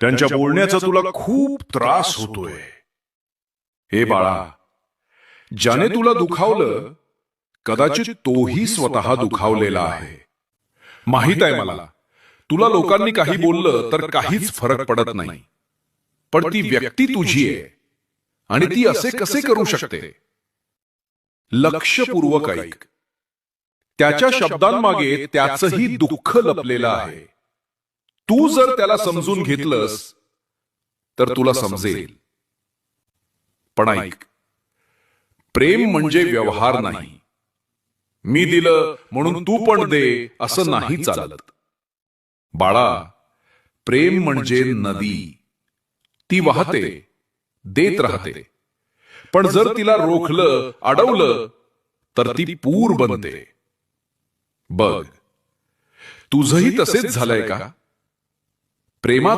त्यांच्या बोलण्याचा तुला खूप त्रास होतोय. हे बाळा, ज्याने तुला दुखावलं कदाचित तोही स्वतः दुखावलेला आहे. माहित आहे मला, तुला लोकांनी काही बोललं तर काहीच फरक पडत नाही. पण ती व्यक्ती तुझी आहे आणि ती असे कसे करू शकते? लक्षपूर्वक ऐक. त्याच्या शब्दांमागे त्याचंही दुःख लपलेलं आहे. तू जर त्याला समजून घेतलंस तर तुला समजेल. पण ऐक, प्रेम म्हणजे व्यवहार नाही. मी दिलं म्हणून तू पण दे असं नाही चालत. बाळा, प्रेम म्हणजे नदी. ती वाहते, देत राहते. पण जर तिला रोखलं, अडवलं तर ती पूर बनते. बघ, तुझंही तसेच झालंय का? प्रेमात